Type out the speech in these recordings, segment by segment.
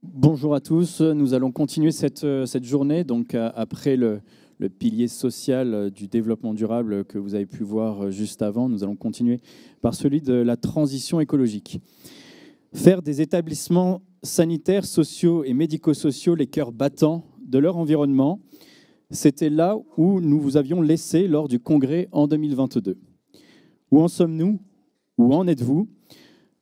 Bonjour à tous, nous allons continuer cette journée, donc après le pilier social du développement durable que vous avez pu voir juste avant, nous allons continuer par celui de la transition écologique. Faire des établissements sanitaires, sociaux et médico-sociaux les cœurs battants de leur environnement, c'était là où nous vous avions laissé lors du congrès en 2022. Où en sommes-nous? Où en êtes-vous?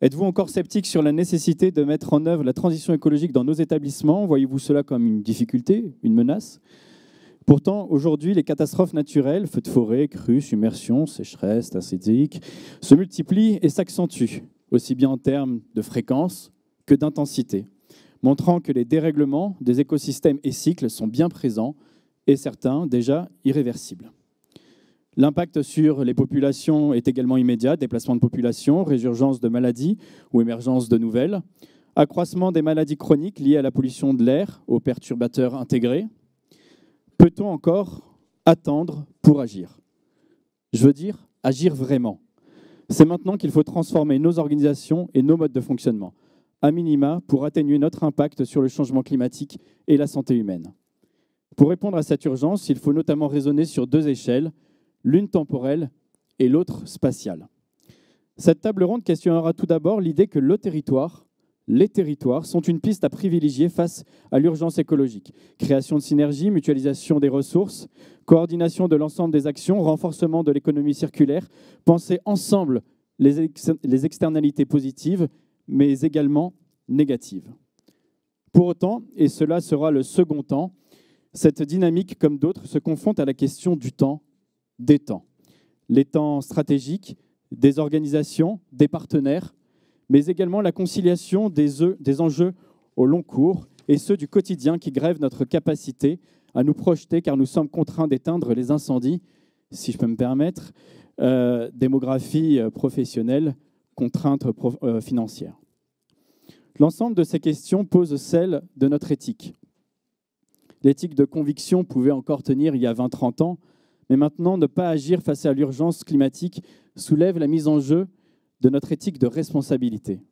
Êtes-vous encore sceptique sur la nécessité de mettre en œuvre la transition écologique dans nos établissements? Voyez-vous cela comme une difficulté, une menace? Pourtant, aujourd'hui, les catastrophes naturelles, feux de forêt, crues, submersions, sécheresses, acidiques, se multiplient et s'accentuent, aussi bien en termes de fréquence que d'intensité, montrant que les dérèglements des écosystèmes et cycles sont bien présents et certains déjà irréversibles. L'impact sur les populations est également immédiat, déplacement de population, résurgence de maladies ou émergence de nouvelles, accroissement des maladies chroniques liées à la pollution de l'air, aux perturbateurs intégrés. Peut-on encore attendre pour agir? Je veux dire, agir vraiment. C'est maintenant qu'il faut transformer nos organisations et nos modes de fonctionnement, à minima pour atténuer notre impact sur le changement climatique et la santé humaine. Pour répondre à cette urgence, il faut notamment raisonner sur deux échelles, l'une temporelle et l'autre spatiale. Cette table ronde questionnera tout d'abord l'idée que les territoires sont une piste à privilégier face à l'urgence écologique. Création de synergies, mutualisation des ressources, coordination de l'ensemble des actions, renforcement de l'économie circulaire, penser ensemble les externalités positives, mais également négatives. Pour autant, et cela sera le second temps, cette dynamique, comme d'autres, se confronte à la question du temps, des temps. Les temps stratégiques, des organisations, des partenaires, mais également la conciliation des enjeux au long cours et ceux du quotidien qui grèvent notre capacité à nous projeter car nous sommes contraints d'éteindre les incendies, si je peux me permettre, démographie professionnelle, contraintes financières. L'ensemble de ces questions pose celle de notre éthique. L'éthique de conviction pouvait encore tenir il y a 20-30 ans, mais maintenant, ne pas agir face à l'urgence climatique soulève la mise en jeu de notre éthique de responsabilité.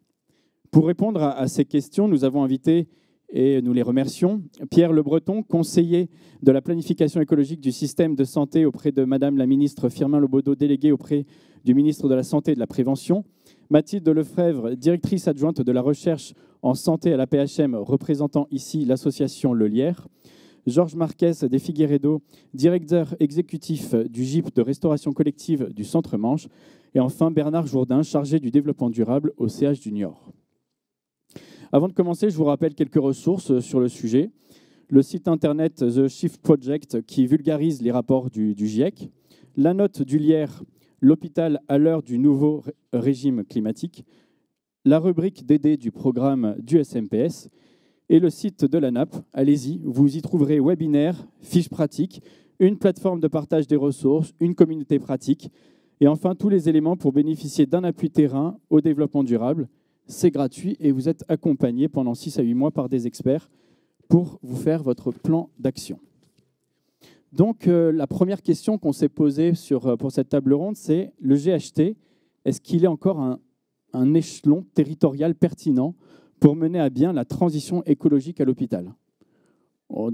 Pour répondre à ces questions, nous avons invité, et nous les remercions, Pierre Le Breton, conseiller de la planification écologique du système de santé auprès de Madame la ministre Firmin Lebaudot, déléguée auprès du ministre de la Santé et de la Prévention, Mathilde Lefebvre, directrice adjointe de la recherche en santé à la PHM, représentant ici l'association Le Lierre, Georges Marquez de Figueiredo, directeur exécutif du GIP de restauration collective du Centre-Manche, et enfin Bernard Jourdain, chargé du développement durable au CH du Niort. Avant de commencer, je vous rappelle quelques ressources sur le sujet. Le site internet The Shift Project qui vulgarise les rapports du GIEC, la note du Lierre, l'hôpital à l'heure du nouveau régime climatique, la rubrique DD du programme du SMPS, et le site de la NAP. Allez-y, vous y trouverez webinaires, fiches pratiques, une plateforme de partage des ressources, une communauté pratique, et enfin tous les éléments pour bénéficier d'un appui terrain au développement durable. C'est gratuit et vous êtes accompagné pendant 6 à 8 mois par des experts pour vous faire votre plan d'action. Donc la première question qu'on s'est posée pour cette table ronde, c'est le GHT, est-ce qu'il est encore un échelon territorial pertinent pour mener à bien la transition écologique à l'hôpital?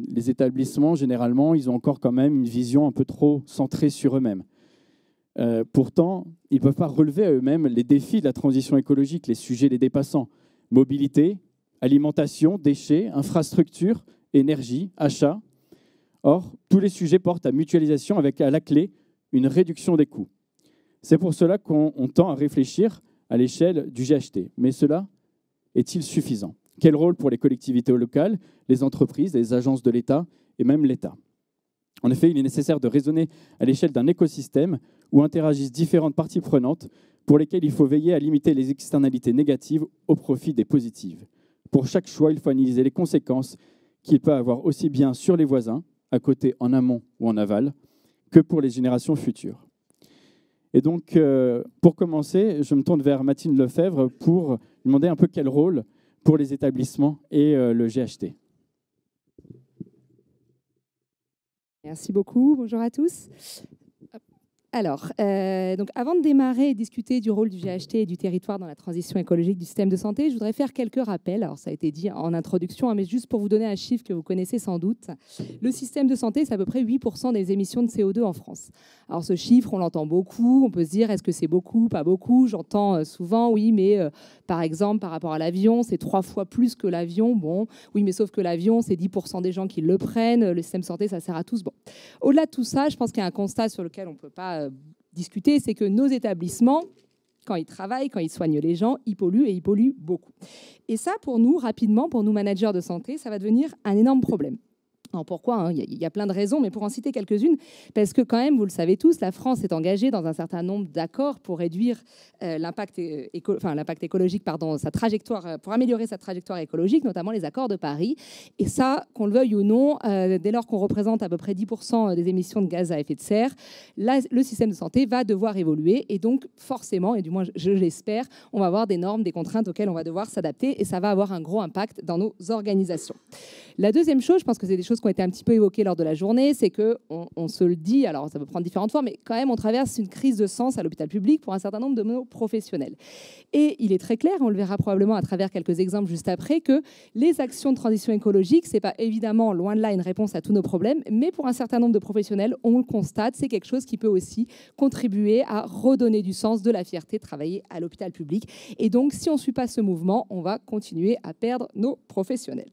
Les établissements, généralement, ils ont encore quand même une vision un peu trop centrée sur eux-mêmes. Pourtant, ils ne peuvent pas relever à eux-mêmes les défis de la transition écologique, les sujets les dépassant. Mobilité, alimentation, déchets, infrastructures, énergie, achats. Or, tous les sujets portent à mutualisation avec à la clé une réduction des coûts. C'est pour cela qu'on tend à réfléchir à l'échelle du GHT. Mais cela est-il suffisant? Quel rôle pour les collectivités locales, les entreprises, les agences de l'État et même l'État? En effet, il est nécessaire de raisonner à l'échelle d'un écosystème où interagissent différentes parties prenantes pour lesquelles il faut veiller à limiter les externalités négatives au profit des positives. Pour chaque choix, il faut analyser les conséquences qu'il peut avoir aussi bien sur les voisins, à côté, en amont ou en aval, que pour les générations futures. Et donc, pour commencer, je me tourne vers Mathilde Lefebvre pour demander un peu quel rôle pour les établissements et le GHT. Merci beaucoup, bonjour à tous. Alors, donc avant de démarrer et discuter du rôle du GHT et du territoire dans la transition écologique du système de santé, je voudrais faire quelques rappels. Alors, ça a été dit en introduction, hein, mais juste pour vous donner un chiffre que vous connaissez sans doute. Le système de santé, c'est à peu près 8% des émissions de CO2 en France. Alors, ce chiffre, on l'entend beaucoup. On peut se dire, est-ce que c'est beaucoup, pas beaucoup? J'entends souvent, oui, mais par exemple, par rapport à l'avion, c'est 3 fois plus que l'avion. Bon, oui, mais sauf que l'avion, c'est 10% des gens qui le prennent. Le système de santé, ça sert à tous. Bon, au-delà de tout ça, je pense qu'il y a un constat sur lequel on ne peut pas discuter, c'est que nos établissements, quand ils travaillent, quand ils soignent les gens, ils polluent et ils polluent beaucoup. Et ça, pour nous, rapidement, pour nous managers de santé, ça va devenir un énorme problème. Alors pourquoi? Il y a plein de raisons, mais pour en citer quelques-unes, parce que quand même, vous le savez tous, la France est engagée dans un certain nombre d'accords pour réduire l'impact écologique, sa trajectoire, pour améliorer sa trajectoire écologique, notamment les accords de Paris. Et ça, qu'on le veuille ou non, dès lors qu'on représente à peu près 10% des émissions de gaz à effet de serre, là, le système de santé va devoir évoluer. Et donc, forcément, et du moins je l'espère, on va avoir des normes, des contraintes auxquelles on va devoir s'adapter, et ça va avoir un gros impact dans nos organisations. La deuxième chose, je pense que c'est des choses qui ont été un petit peu évoquées lors de la journée, c'est qu'on se le dit, alors ça peut prendre différentes formes, mais quand même on traverse une crise de sens à l'hôpital public pour un certain nombre de nos professionnels. Et il est très clair, on le verra probablement à travers quelques exemples juste après, que les actions de transition écologique, c'est pas évidemment loin de là une réponse à tous nos problèmes, mais pour un certain nombre de professionnels, on le constate, c'est quelque chose qui peut aussi contribuer à redonner du sens, de la fierté de travailler à l'hôpital public. Et donc, si on ne suit pas ce mouvement, on va continuer à perdre nos professionnels.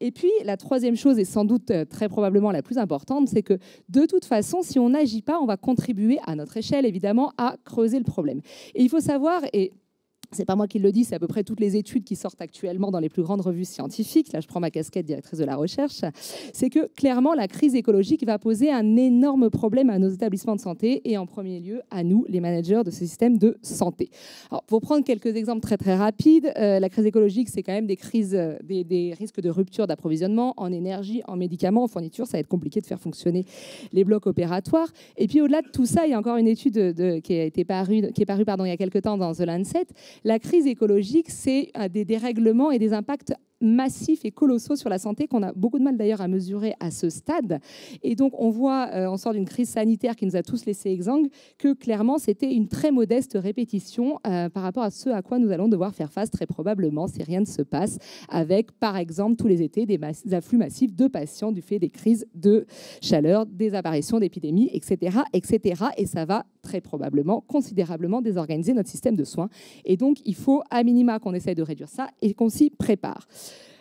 Et puis, la troisième chose, et sans doute très probablement la plus importante, c'est que de toute façon, si on n'agit pas, on va contribuer à notre échelle, évidemment, à creuser le problème. Et il faut savoir, et c'est pas moi qui le dis, c'est à peu près toutes les études qui sortent actuellement dans les plus grandes revues scientifiques, là je prends ma casquette directrice de la recherche, c'est que clairement la crise écologique va poser un énorme problème à nos établissements de santé et en premier lieu à nous, les managers de ce système de santé. Alors, pour prendre quelques exemples très très rapides, la crise écologique c'est quand même des crises, des risques de rupture d'approvisionnement en énergie, en médicaments, en fourniture, ça va être compliqué de faire fonctionner les blocs opératoires. Et puis au-delà de tout ça, il y a encore une étude qui est parue il y a quelques temps dans The Lancet. La crise écologique, c'est des dérèglements et des impacts massifs et colossaux sur la santé qu'on a beaucoup de mal d'ailleurs à mesurer à ce stade. Et donc on voit, on sort d'une crise sanitaire qui nous a tous laissé exsangues, que clairement c'était une très modeste répétition par rapport à ce à quoi nous allons devoir faire face très probablement si rien ne se passe avec par exemple tous les étés des afflux massifs de patients du fait des crises de chaleur, des apparitions d'épidémies, etc., etc. Et ça va très probablement considérablement désorganiser notre système de soins. Et donc il faut à minima qu'on essaie de réduire ça et qu'on s'y prépare.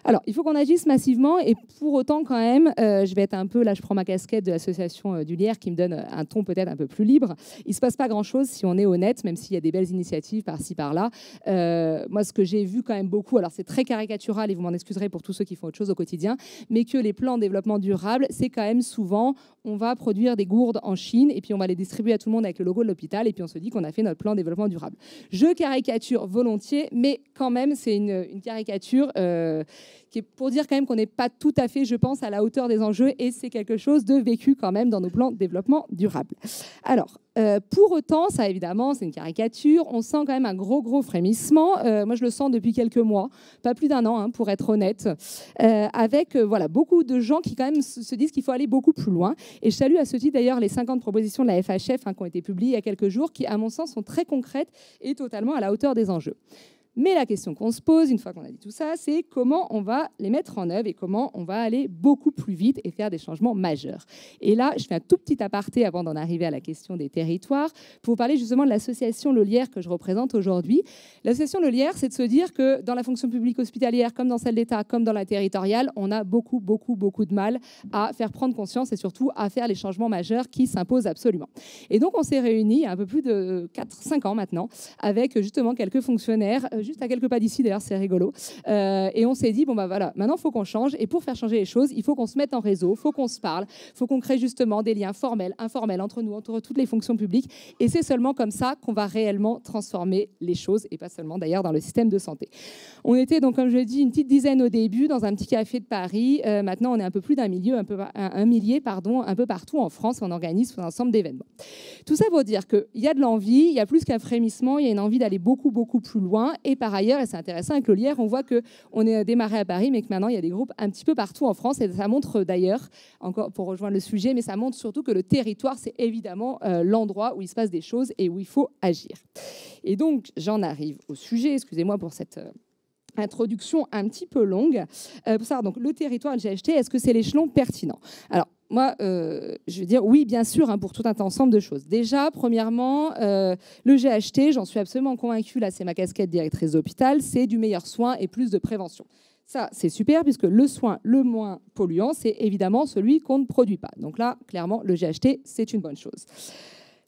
Alors, il faut qu'on agisse massivement et pour autant, quand même, je vais être un peu, là, je prends ma casquette de l'association du Lierre qui me donne un ton peut-être un peu plus libre. Il ne se passe pas grand-chose si on est honnête, même s'il y a des belles initiatives par-ci, par-là. Moi, ce que j'ai vu quand même beaucoup, alors c'est très caricatural et vous m'en excuserez pour tous ceux qui font autre chose au quotidien, mais que les plans de développement durable, c'est quand même souvent, on va produire des gourdes en Chine et puis on va les distribuer à tout le monde avec le logo de l'hôpital et puis on se dit qu'on a fait notre plan de développement durable. Je caricature volontiers, mais quand même, c'est une caricature qui est pour dire quand même qu'on n'est pas tout à fait, je pense, à la hauteur des enjeux et c'est quelque chose de vécu quand même dans nos plans de développement durable. Alors, pour autant, ça évidemment, c'est une caricature, on sent quand même un gros frémissement. Moi, je le sens depuis quelques mois, pas plus d'un an, hein, pour être honnête, avec voilà, beaucoup de gens qui quand même se disent qu'il faut aller beaucoup plus loin. Et je salue à ce titre d'ailleurs les 50 propositions de la FHF qui ont été publiées il y a quelques jours, qui, à mon sens, sont très concrètes et totalement à la hauteur des enjeux. Mais la question qu'on se pose, une fois qu'on a dit tout ça, c'est comment on va les mettre en œuvre et comment on va aller beaucoup plus vite et faire des changements majeurs. Et là, je fais un tout petit aparté avant d'en arriver à la question des territoires pour vous parler justement de l'association Le Lierre que je représente aujourd'hui. L'association Le Lierre, c'est de se dire que dans la fonction publique hospitalière, comme dans celle d'État, comme dans la territoriale, on a beaucoup de mal à faire prendre conscience et surtout à faire les changements majeurs qui s'imposent absolument. Et donc, on s'est réunis il y a un peu plus de 4-5 ans maintenant avec justement quelques fonctionnaires juste à quelques pas d'ici, d'ailleurs, c'est rigolo. Et on s'est dit, bon, bah voilà, maintenant, il faut qu'on change. Et pour faire changer les choses, il faut qu'on se mette en réseau, il faut qu'on se parle, il faut qu'on crée justement des liens formels, informels entre nous, entre toutes les fonctions publiques. Et c'est seulement comme ça qu'on va réellement transformer les choses, et pas seulement d'ailleurs dans le système de santé. On était donc, comme je l'ai dit, une petite dizaine au début, dans un petit café de Paris. Maintenant, on est un peu plus d'un millier, un peu partout en France. On organise un ensemble d'événements. Tout ça pour dire qu'il y a de l'envie, il y a plus qu'un frémissement, il y a une envie d'aller beaucoup plus loin. Et par ailleurs, et c'est intéressant, avec l'Olière, on voit qu'on est démarré à Paris, mais que maintenant, il y a des groupes un petit peu partout en France. Et ça montre d'ailleurs, encore pour rejoindre le sujet, mais ça montre surtout que le territoire, c'est évidemment l'endroit où il se passe des choses et où il faut agir. Et donc, j'en arrive au sujet. Excusez-moi pour cette introduction un petit peu longue. Pour savoir, donc, le territoire, le GHT, est-ce que c'est l'échelon pertinent? Alors, moi, je veux dire oui, bien sûr, hein, pour tout un ensemble de choses. Déjà, premièrement, le GHT, j'en suis absolument convaincue, là, c'est ma casquette directrice d'hôpital, c'est du meilleur soin et plus de prévention. Ça, c'est super, puisque le soin le moins polluant, c'est évidemment celui qu'on ne produit pas. Donc là, clairement, le GHT, c'est une bonne chose.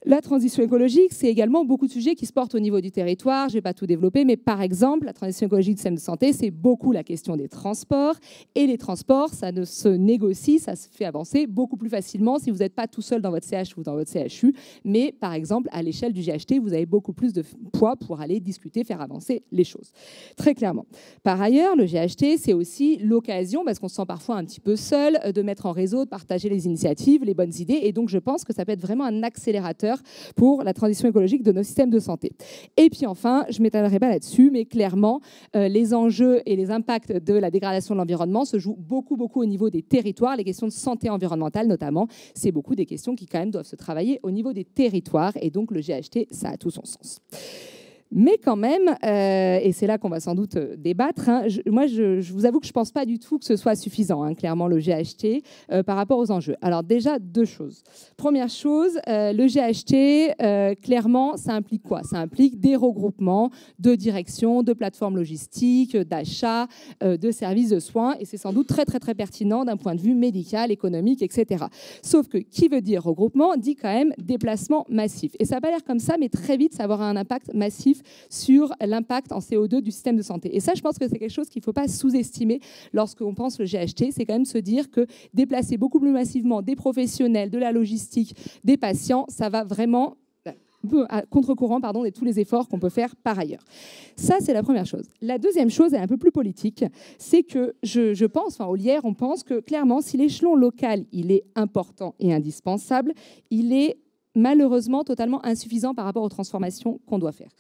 La transition écologique, c'est également beaucoup de sujets qui se portent au niveau du territoire. Je ne vais pas tout développer, mais par exemple, la transition écologique du système de santé, c'est beaucoup la question des transports. Et les transports, ça ne se négocie, ça se fait avancer beaucoup plus facilement si vous n'êtes pas tout seul dans votre CH ou dans votre CHU. Mais par exemple, à l'échelle du GHT, vous avez beaucoup plus de poids pour aller discuter, faire avancer les choses. Très clairement. Par ailleurs, le GHT, c'est aussi l'occasion, parce qu'on se sent parfois un petit peu seul, de mettre en réseau, de partager les initiatives, les bonnes idées. Et donc, je pense que ça peut être vraiment un accélérateur pour la transition écologique de nos systèmes de santé. Et puis enfin, je ne m'étalerai pas là-dessus, mais clairement, les enjeux et les impacts de la dégradation de l'environnement se jouent beaucoup au niveau des territoires. Les questions de santé environnementale, notamment, c'est beaucoup des questions qui quand même doivent se travailler au niveau des territoires. Et donc, le GHT, ça a tout son sens. Mais quand même, et c'est là qu'on va sans doute débattre, hein, moi je vous avoue que je ne pense pas du tout que ce soit suffisant, hein, clairement, le GHT par rapport aux enjeux. Alors déjà, deux choses. Première chose, le GHT, clairement, ça implique quoi? Ça implique des regroupements de directions, de plateformes logistiques, d'achats, de services de soins, et c'est sans doute très pertinent d'un point de vue médical, économique, etc. Sauf que qui veut dire regroupement dit quand même déplacement massif. Et ça n'a pas l'air comme ça, mais très vite, ça va avoir un impact massif sur l'impact en CO2 du système de santé. Et ça, je pense que c'est quelque chose qu'il ne faut pas sous-estimer lorsqu'on pense le GHT. C'est quand même se dire que déplacer beaucoup plus massivement des professionnels, de la logistique, des patients, ça va vraiment un peu à contre-courant de tous les efforts qu'on peut faire par ailleurs. Ça, c'est la première chose. La deuxième chose est un peu plus politique, c'est que je pense, enfin, Olière, on pense que clairement, si l'échelon local, il est important et indispensable, il est malheureusement totalement insuffisant par rapport aux transformations qu'on doit faire.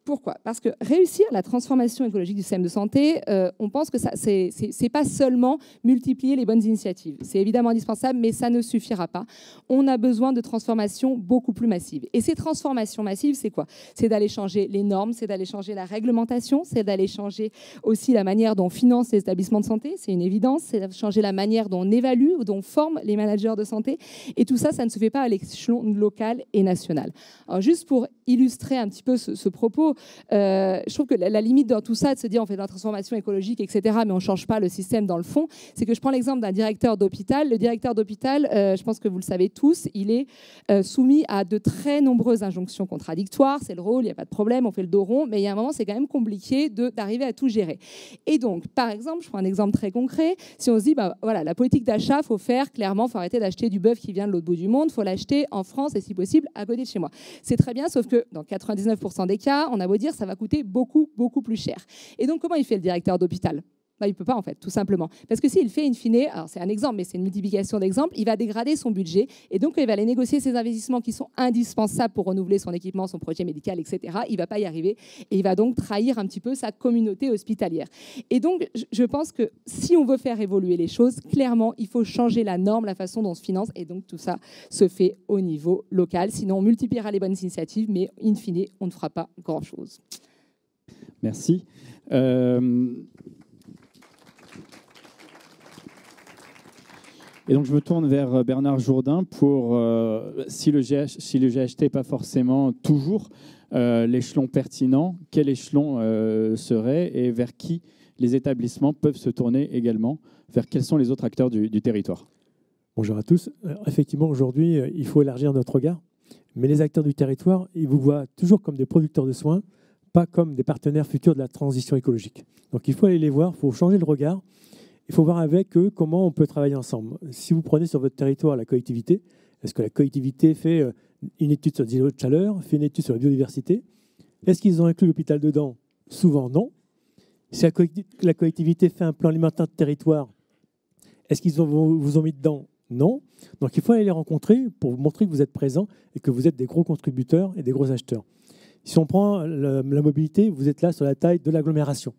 Pourquoi? Parce que réussir la transformation écologique du système de santé, on pense que c'est pas seulement multiplier les bonnes initiatives. C'est évidemment indispensable, mais ça ne suffira pas. On a besoin de transformations beaucoup plus massives. Et ces transformations massives, c'est quoi? C'est d'aller changer les normes, c'est d'aller changer la réglementation, c'est d'aller changer aussi la manière dont on finance les établissements de santé, c'est une évidence, c'est de changer la manière dont on évalue ou dont on forme les managers de santé. Et tout ça, ça ne se fait pas à l'échelon local et national. Alors, juste pour illustrer un petit peu ce propos, je trouve que la limite dans tout ça, de se dire on fait de la transformation écologique, etc., mais on ne change pas le système dans le fond, c'est que je prends l'exemple d'un directeur d'hôpital. Le directeur d'hôpital, je pense que vous le savez tous, il est soumis à de très nombreuses injonctions contradictoires. C'est le rôle, il n'y a pas de problème, on fait le dos rond, mais il y a un moment, c'est quand même compliqué d'arriver à tout gérer. Et donc, par exemple, je prends un exemple très concret, si on se dit, voilà, la politique d'achat, il faut faire clairement, il faut arrêter d'acheter du bœuf qui vient de l'autre bout du monde, il faut l'acheter en France et si possible à côté de chez moi. C'est très bien, sauf que dans 99% des cas, on a beau dire ça va coûter beaucoup plus cher. Et donc, comment il fait le directeur d'hôpital? Il ne peut pas, en fait, tout simplement. Parce que s'il fait, in fine, alors c'est un exemple, mais c'est une multiplication d'exemples, il va dégrader son budget et donc il va aller négocier ses investissements qui sont indispensables pour renouveler son équipement, son projet médical, etc. Il ne va pas y arriver et il va donc trahir un petit peu sa communauté hospitalière. Et donc, je pense que si on veut faire évoluer les choses, clairement, il faut changer la norme, la façon dont on se finance et donc tout ça se fait au niveau local. Sinon, on multipliera les bonnes initiatives, mais in fine, on ne fera pas grand-chose. Merci. Et donc, je me tourne vers Bernard Jourdain pour, si le GHT n'est pas forcément toujours l'échelon pertinent, quel échelon serait et vers qui les établissements peuvent se tourner également, vers quels sont les autres acteurs du territoire? Bonjour à tous. Effectivement, aujourd'hui, il faut élargir notre regard, mais les acteurs du territoire, ils vous voient toujours comme des producteurs de soins, pas comme des partenaires futurs de la transition écologique. Donc, il faut aller les voir, il faut changer le regard. Il faut voir avec eux comment on peut travailler ensemble. Si vous prenez sur votre territoire la collectivité, est-ce que la collectivité fait une étude sur les îlots de chaleur, fait une étude sur la biodiversité? Est-ce qu'ils ont inclus l'hôpital dedans? Souvent, non. Si la collectivité fait un plan alimentaire de territoire, est-ce qu'ils vous ont mis dedans? Non. Donc, il faut aller les rencontrer pour vous montrer que vous êtes présents et que vous êtes des gros contributeurs et des gros acheteurs. Si on prend la mobilité, vous êtes là sur la taille de l'agglomération.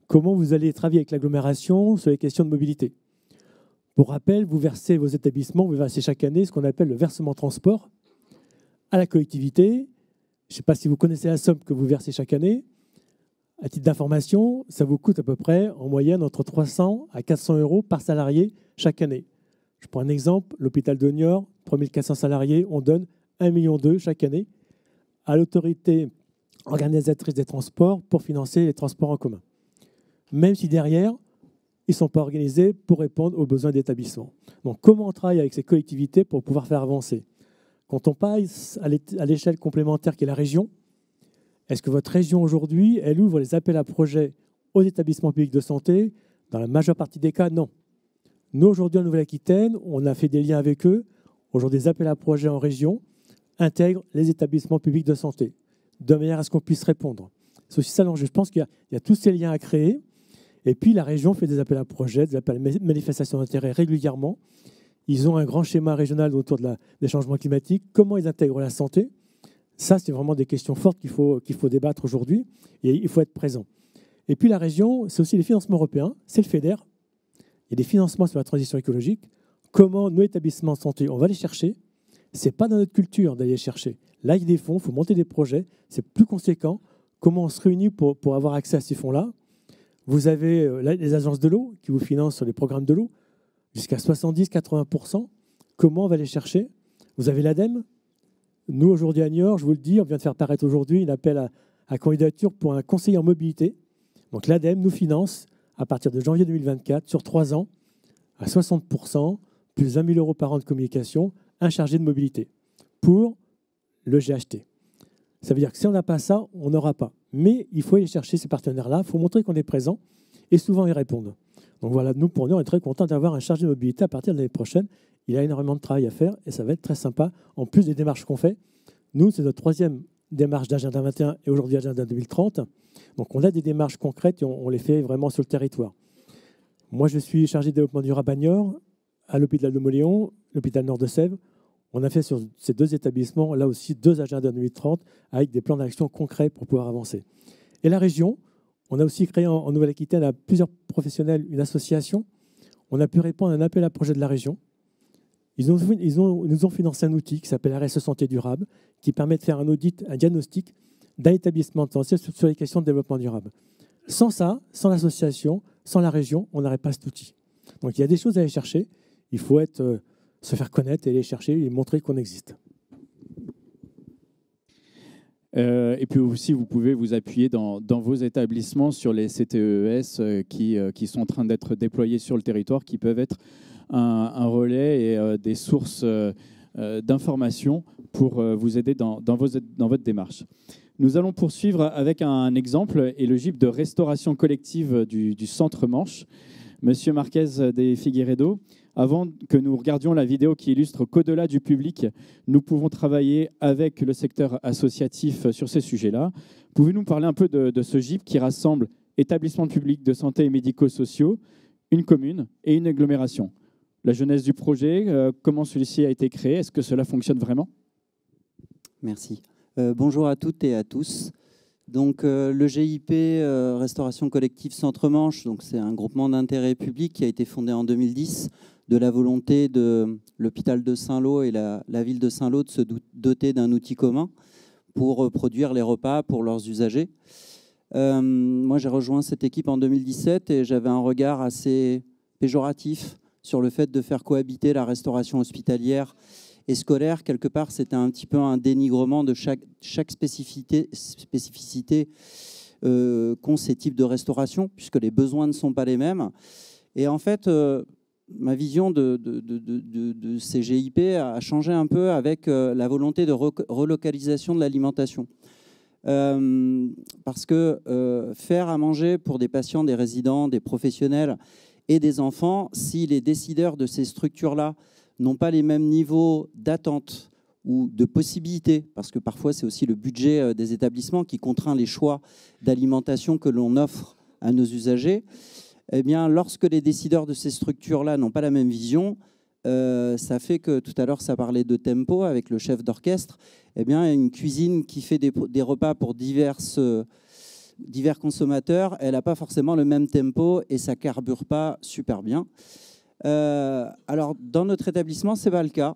Comment vous allez travailler avec l'agglomération sur les questions de mobilité? Pour rappel, vous versez vos établissements, vous versez chaque année ce qu'on appelle le versement transport à la collectivité. Je ne sais pas si vous connaissez la somme que vous versez chaque année. À titre d'information, ça vous coûte à peu près en moyenne entre 300 à 400 euros par salarié chaque année. Je prends un exemple, l'hôpital de Niort, 3400 salariés, on donne 1,2 million chaque année à l'autorité organisatrice des transports pour financer les transports en commun. Même si derrière, ils ne sont pas organisés pour répondre aux besoins d'établissement. Donc comment on travaille avec ces collectivités pour pouvoir faire avancer? Quand on passe à l'échelle complémentaire qui est la région, est-ce que votre région aujourd'hui, elle ouvre les appels à projets aux établissements publics de santé? Dans la majeure partie des cas, non. Nous, aujourd'hui, en Nouvelle-Aquitaine, on a fait des liens avec eux. Aujourd'hui, les appels à projets en région intègrent les établissements publics de santé, de manière à ce qu'on puisse répondre. C'est aussi ça l'enjeu. Je pense qu'il y a tous ces liens à créer. Et puis, la région fait des appels à projets, des appels à manifestations d'intérêt régulièrement. Ils ont un grand schéma régional autour des changements climatiques. Comment ils intègrent la santé? Ça, c'est vraiment des questions fortes qu'il faut débattre aujourd'hui. Et il faut être présent. Et puis, la région, c'est aussi les financements européens. C'est le FEDER. Il y a des financements sur la transition écologique. Comment nos établissements de santé, on va les chercher. Ce n'est pas dans notre culture d'aller les chercher. Là, il y a des fonds, il faut monter des projets. C'est plus conséquent. Comment on se réunit pour avoir accès à ces fonds-là? Vous avez les agences de l'eau qui vous financent sur les programmes de l'eau, jusqu'à 70-80%. Comment on va les chercher? Vous avez l'ADEME. Nous, aujourd'hui à Niort, je vous le dis, on vient de faire paraître aujourd'hui un appel à candidature pour un conseiller en mobilité. Donc l'ADEME nous finance, à partir de janvier 2024, sur 3 ans, à 60%, plus 20 000 euros par an de communication, un chargé de mobilité pour le GHT. Ça veut dire que si on n'a pas ça, on n'aura pas. Mais il faut aller chercher ces partenaires-là, il faut montrer qu'on est présent, et souvent ils répondent. Donc voilà, pour nous, on est très contents d'avoir un chargé de mobilité à partir de l'année prochaine. Il a énormément de travail à faire, et ça va être très sympa. En plus des démarches qu'on fait, nous, c'est notre 3e démarche d'Agenda 21 et aujourd'hui Agenda 2030. Donc on a des démarches concrètes et on les fait vraiment sur le territoire. Moi, je suis chargé de développement durable à Niort, à l'hôpital de Mauléon, l'hôpital Nord de Sèvres. On a fait sur ces 2 établissements, là aussi, 2 agendas 2030 avec des plans d'action concrets pour pouvoir avancer. Et la région, on a aussi créé en Nouvelle-Aquitaine à plusieurs professionnels une association. On a pu répondre à un appel à projet de la région. Ils nous ont financé un outil qui s'appelle RSE Santé Durable, qui permet de faire un audit, un diagnostic d'un établissement de santé sur les questions de développement durable. Sans ça, sans l'association, sans la région, on n'aurait pas cet outil. Donc il y a des choses à aller chercher. Il faut se faire connaître et aller chercher et montrer qu'on existe. Et puis aussi, vous pouvez vous appuyer dans vos établissements sur les CTES qui sont en train d'être déployés sur le territoire, qui peuvent être un relais et des sources d'informations pour vous aider dans votre démarche. Nous allons poursuivre avec un exemple et le GIP de restauration collective du Centre Manche. Monsieur Marquez de Figueiredo, avant que nous regardions la vidéo qui illustre qu'au-delà du public, nous pouvons travailler avec le secteur associatif sur ces sujets-là. Pouvez-vous nous parler un peu de ce GIP qui rassemble établissements publics de santé et médico-sociaux, une commune et une agglomération? La genèse du projet, comment celui-ci a été créé? Est-ce que cela fonctionne vraiment? Merci. Bonjour à toutes et à tous. Donc, le GIP Restauration Collective Centre-Manche, c'est un groupement d'intérêt public qui a été fondé en 2010 de la volonté de l'hôpital de Saint-Lô et la ville de Saint-Lô de se doter d'un outil commun pour produire les repas pour leurs usagers. Moi, j'ai rejoint cette équipe en 2017 et j'avais un regard assez péjoratif sur le fait de faire cohabiter la restauration hospitalière et scolaire. Quelque part, c'était un petit peu un dénigrement de chaque spécificité qu'ont ces types de restauration, puisque les besoins ne sont pas les mêmes. Et en fait, ma vision de ces GIP a changé un peu avec la volonté de relocalisation de l'alimentation. Parce que faire à manger pour des patients, des résidents, des professionnels et des enfants, si les décideurs de ces structures-là n'ont pas les mêmes niveaux d'attente ou de possibilités, parce que parfois c'est aussi le budget des établissements qui contraint les choix d'alimentation que l'on offre à nos usagers, eh bien, lorsque les décideurs de ces structures-là n'ont pas la même vision, ça fait que tout à l'heure, ça parlait de tempo avec le chef d'orchestre. Eh bien, une cuisine qui fait des repas pour divers consommateurs, elle n'a pas forcément le même tempo et ça carbure pas super bien. Alors, dans notre établissement, ce n'est pas le cas.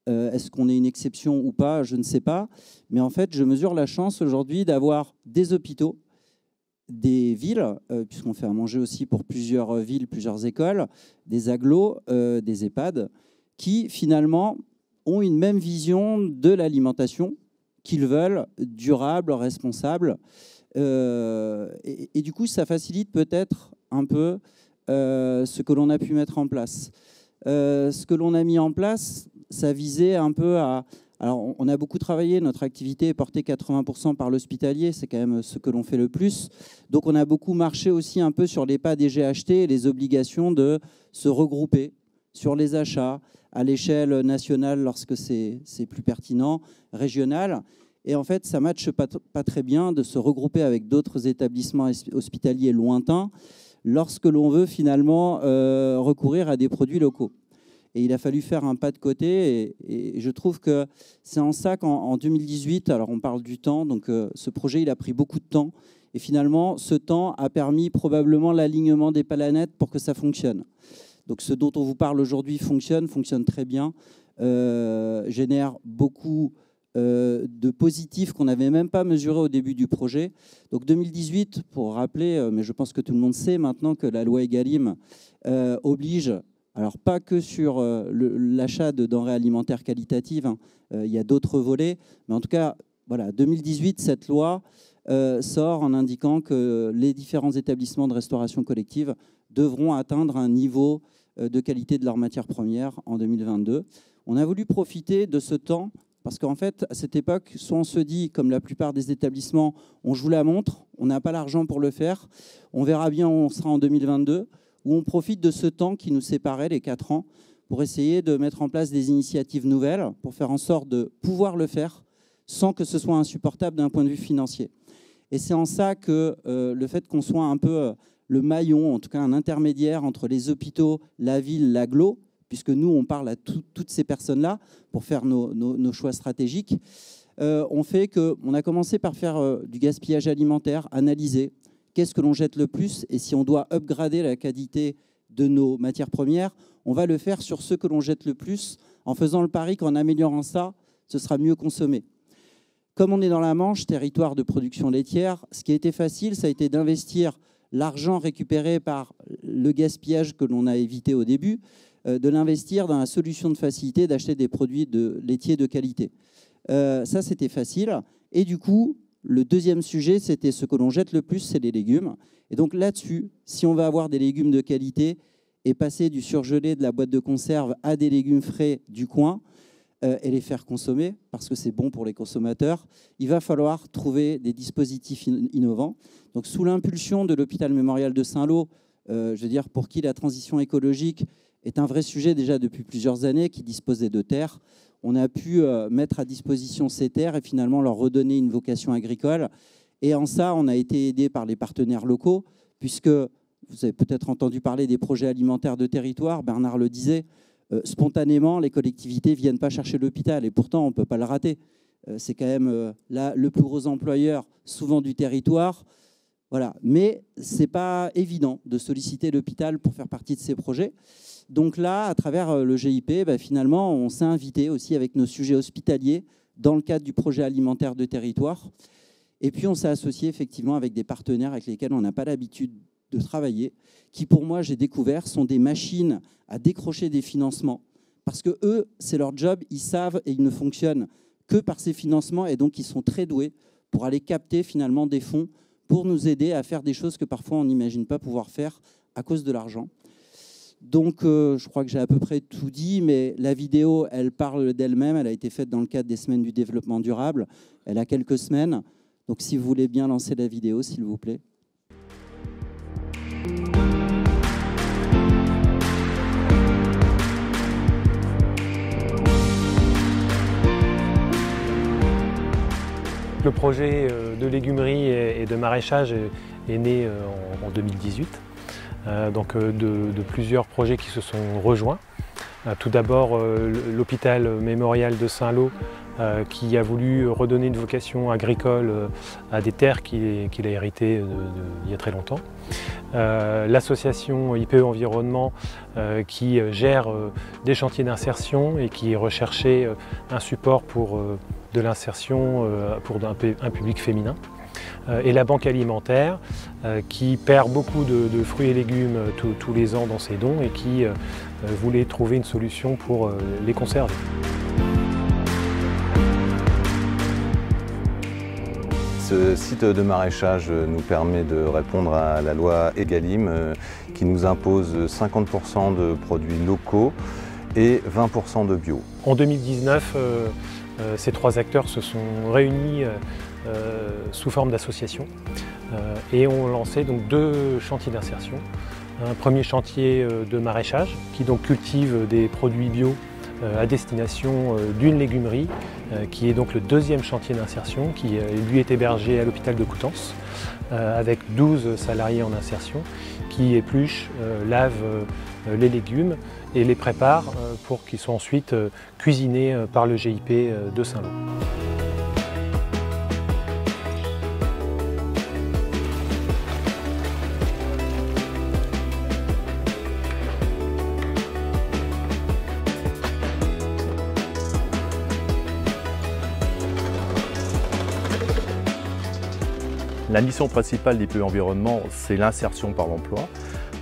Est-ce qu'on est une exception ou pas? Je ne sais pas. Mais en fait, je mesure la chance aujourd'hui d'avoir des hôpitaux, des villes, puisqu'on fait à manger aussi pour plusieurs villes, plusieurs écoles, des agglos, des EHPAD, qui finalement ont une même vision de l'alimentation qu'ils veulent, durable, responsable. Et du coup, ça facilite peut-être un peu ce que l'on a pu mettre en place. Ce que l'on a mis en place, ça visait un peu à... Alors, on a beaucoup travaillé, notre activité est portée 80% par l'hospitalier, c'est quand même ce que l'on fait le plus. Donc, on a beaucoup marché aussi un peu sur les pas des GHT et les obligations de se regrouper sur les achats à l'échelle nationale lorsque c'est plus pertinent, régional. Et en fait, ça ne matche pas très bien de se regrouper avec d'autres établissements hospitaliers lointains lorsque l'on veut finalement recourir à des produits locaux. Et il a fallu faire un pas de côté et je trouve que c'est en ça qu'en 2018, alors on parle du temps, donc ce projet il a pris beaucoup de temps et finalement ce temps a permis probablement l'alignement des planètes pour que ça fonctionne. Donc ce dont on vous parle aujourd'hui fonctionne très bien, génère beaucoup de positifs qu'on n'avait même pas mesurés au début du projet. Donc 2018, pour rappeler, mais je pense que tout le monde sait maintenant que la loi Egalim oblige, alors pas que sur l'achat de denrées alimentaires qualitatives, hein, il y a d'autres volets, mais en tout cas, voilà, 2018, cette loi sort en indiquant que les différents établissements de restauration collective devront atteindre un niveau de qualité de leurs matières premières en 2022. On a voulu profiter de ce temps parce qu'en fait, à cette époque, soit on se dit, comme la plupart des établissements, on joue la montre, on n'a pas l'argent pour le faire, on verra bien où on sera en 2022, ou on profite de ce temps qui nous séparait, les 4 ans, pour essayer de mettre en place des initiatives nouvelles, pour faire en sorte de pouvoir le faire sans que ce soit insupportable d'un point de vue financier. Et c'est en ça que le fait qu'on soit un peu le maillon, en tout cas un intermédiaire entre les hôpitaux, la ville, l'agglo, puisque nous, on parle à toutes ces personnes-là pour faire nos choix stratégiques, on fait qu'on a commencé par faire du gaspillage alimentaire, analyser qu'est-ce que l'on jette le plus et si on doit upgrader la qualité de nos matières premières, on va le faire sur ce que l'on jette le plus en faisant le pari qu'en améliorant ça, ce sera mieux consommé. Comme on est dans la Manche, territoire de production laitière, ce qui a été facile, ça a été d'investir l'argent récupéré par le gaspillage que l'on a évité au début, de l'investir dans la solution de facilité d'acheter des produits laitiers de qualité. Ça, c'était facile. Et du coup, le deuxième sujet, c'était ce que l'on jette le plus, c'est les légumes. Et donc là-dessus, si on veut avoir des légumes de qualité et passer du surgelé de la boîte de conserve à des légumes frais du coin et les faire consommer, parce que c'est bon pour les consommateurs, il va falloir trouver des dispositifs innovants. Donc sous l'impulsion de l'hôpital mémorial de Saint-Lô, je veux dire, pour qui la transition écologique est un vrai sujet déjà depuis plusieurs années, qui disposait de terres. On a pu mettre à disposition ces terres et finalement leur redonner une vocation agricole. Et en ça, on a été aidé par les partenaires locaux, puisque vous avez peut-être entendu parler des projets alimentaires de territoire, Bernard le disait, spontanément, les collectivités ne viennent pas chercher l'hôpital et pourtant, on ne peut pas le rater. C'est quand même là, le plus gros employeur, souvent du territoire. Voilà. Mais ce n'est pas évident de solliciter l'hôpital pour faire partie de ces projets. Donc là, à travers le GIP, finalement, on s'est invité aussi avec nos sujets hospitaliers dans le cadre du projet alimentaire de territoire. Et puis, on s'est associé effectivement avec des partenaires avec lesquels on n'a pas l'habitude de travailler, qui, pour moi, j'ai découvert, sont des machines à décrocher des financements. Parce que eux, c'est leur job, ils savent et ils ne fonctionnent que par ces financements. Et donc, ils sont très doués pour aller capter finalement des fonds pour nous aider à faire des choses que parfois on n'imagine pas pouvoir faire à cause de l'argent. Donc, je crois que j'ai à peu près tout dit, mais la vidéo, elle parle d'elle-même. Elle a été faite dans le cadre des semaines du développement durable. Elle a quelques semaines. Donc, si vous voulez bien lancer la vidéo, s'il vous plaît. Le projet de légumerie et de maraîchage est né en 2018. Donc de plusieurs projets qui se sont rejoints. Tout d'abord, l'hôpital mémorial de Saint-Lô, qui a voulu redonner une vocation agricole à des terres qu'il a héritées il y a très longtemps. L'association IPE Environnement qui gère des chantiers d'insertion et qui recherchait un support pour de l'insertion pour un public féminin. Et la banque alimentaire qui perd beaucoup de fruits et légumes tous les ans dans ses dons et qui voulait trouver une solution pour les conserver. Ce site de maraîchage nous permet de répondre à la loi Egalim qui nous impose 50% de produits locaux et 20% de bio. En 2019, ces trois acteurs se sont réunis sous forme d'association et ont lancé donc 2 chantiers d'insertion. Un premier chantier de maraîchage qui donc cultive des produits bio à destination d'une légumerie qui est donc le 2e chantier d'insertion qui lui est hébergé à l'hôpital de Coutances avec 12 salariés en insertion qui épluchent, lavent les légumes et les préparent pour qu'ils soient ensuite cuisinés par le GIP de Saint-Lô. La mission principale d'IPE Environnement, c'est l'insertion par l'emploi.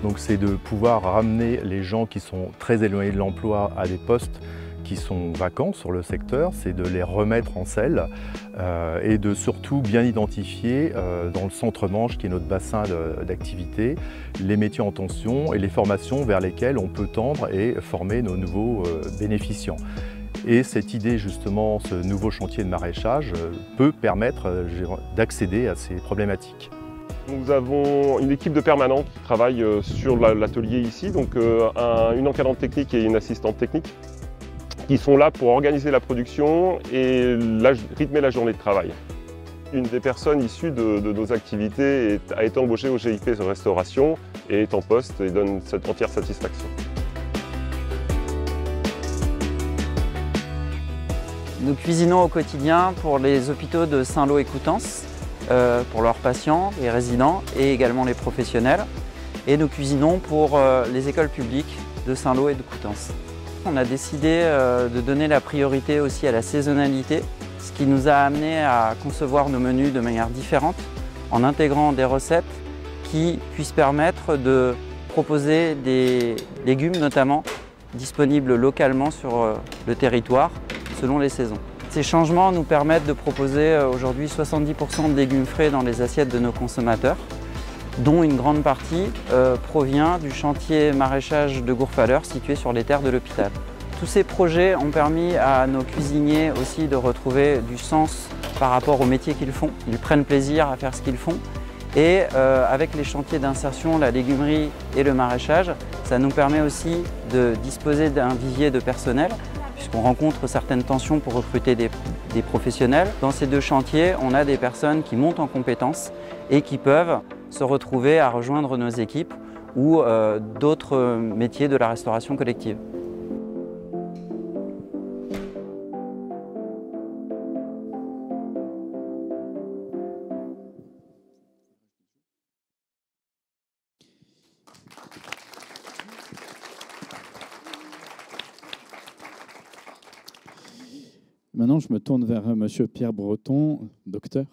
Donc c'est de pouvoir ramener les gens qui sont très éloignés de l'emploi à des postes qui sont vacants sur le secteur, c'est de les remettre en selle et de surtout bien identifier dans le centre-Manche, qui est notre bassin d'activité, les métiers en tension et les formations vers lesquelles on peut tendre et former nos nouveaux bénéficiants. Et cette idée, justement, ce nouveau chantier de maraîchage peut permettre d'accéder à ces problématiques. Nous avons une équipe de permanents qui travaille sur l'atelier ici, donc une encadrante technique et une assistante technique qui sont là pour organiser la production et rythmer la journée de travail. Une des personnes issues de nos activités a été embauchée au GIP Restauration et est en poste et donne cette entière satisfaction. Nous cuisinons au quotidien pour les hôpitaux de Saint-Lô et Coutances, pour leurs patients, les résidents et également les professionnels. Et nous cuisinons pour les écoles publiques de Saint-Lô et de Coutances. On a décidé de donner la priorité aussi à la saisonnalité, ce qui nous a amené à concevoir nos menus de manière différente, en intégrant des recettes qui puissent permettre de proposer des légumes notamment disponibles localement sur le territoire, selon les saisons. Ces changements nous permettent de proposer aujourd'hui 70% de légumes frais dans les assiettes de nos consommateurs, dont une grande partie provient du chantier maraîchage de Gourfaleur situé sur les terres de l'hôpital. Tous ces projets ont permis à nos cuisiniers aussi de retrouver du sens par rapport au métier qu'ils font. Ils prennent plaisir à faire ce qu'ils font. Et avec les chantiers d'insertion, la légumerie et le maraîchage, ça nous permet aussi de disposer d'un vivier de personnel, puisqu'on rencontre certaines tensions pour recruter des professionnels. Dans ces 2 chantiers, on a des personnes qui montent en compétences et qui peuvent se retrouver à rejoindre nos équipes ou d'autres métiers de la restauration collective. Maintenant, je me tourne vers Monsieur Pierre Breton, docteur.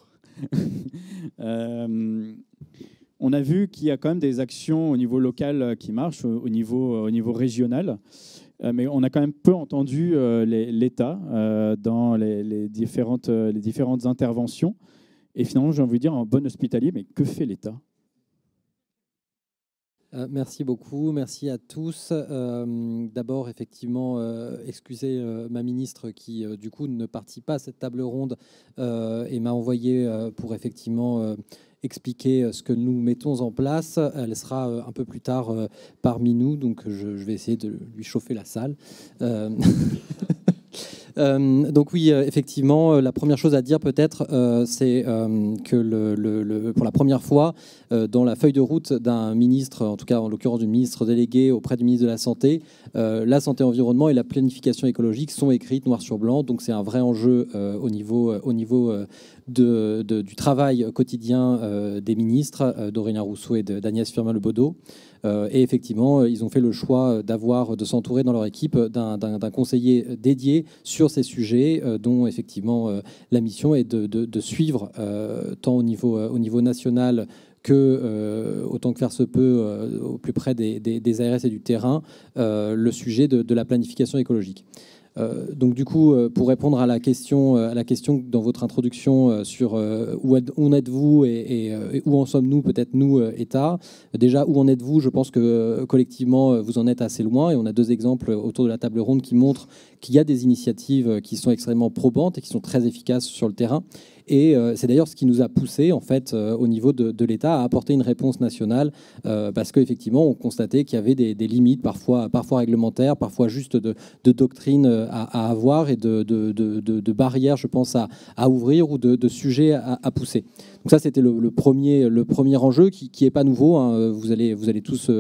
On a vu qu'il y a quand même des actions au niveau local qui marchent, au niveau régional, mais on a quand même peu entendu l'État dans les différentes interventions. Et finalement, j'ai envie de dire, en bon hospitalier, mais que fait l'État ? Merci beaucoup, merci à tous. D'abord, effectivement, excusez ma ministre qui, du coup, ne participe pas à cette table ronde et m'a envoyé pour effectivement expliquer ce que nous mettons en place. Elle sera un peu plus tard parmi nous, donc je vais essayer de lui chauffer la salle. Donc oui, effectivement, la première chose à dire peut-être, c'est que pour la première fois, dans la feuille de route d'un ministre, en tout cas en l'occurrence du ministre délégué auprès du ministre de la Santé, la santé-environnement et la planification écologique sont écrites noir sur blanc. Donc c'est un vrai enjeu au niveau du travail quotidien des ministres, d'Aurélien Rousseau et d'Agnès Firmin-Le Bodo. Et effectivement, ils ont fait le choix de s'entourer dans leur équipe d'un conseiller dédié sur ces sujets, dont effectivement la mission est de suivre, tant au niveau national que, autant que faire se peut, au plus près des ARS et du terrain, le sujet de la planification écologique. Donc du coup, pour répondre à la question dans votre introduction sur où en êtes-vous et où en sommes-nous, peut-être nous, État. Déjà, où en êtes-vous? Je pense que collectivement, vous en êtes assez loin. Et on a 2 exemples autour de la table ronde qui montrent qu'il y a des initiatives qui sont extrêmement probantes et qui sont très efficaces sur le terrain. Et c'est d'ailleurs ce qui nous a poussé, en fait, au niveau de l'État, à apporter une réponse nationale, parce qu'effectivement, on constatait qu'il y avait des limites, parfois réglementaires, parfois juste de doctrine à avoir et de barrières, je pense, à ouvrir ou de sujets à pousser. Donc ça, c'était le premier enjeu qui n'est pas nouveau. Hein. Vous allez tous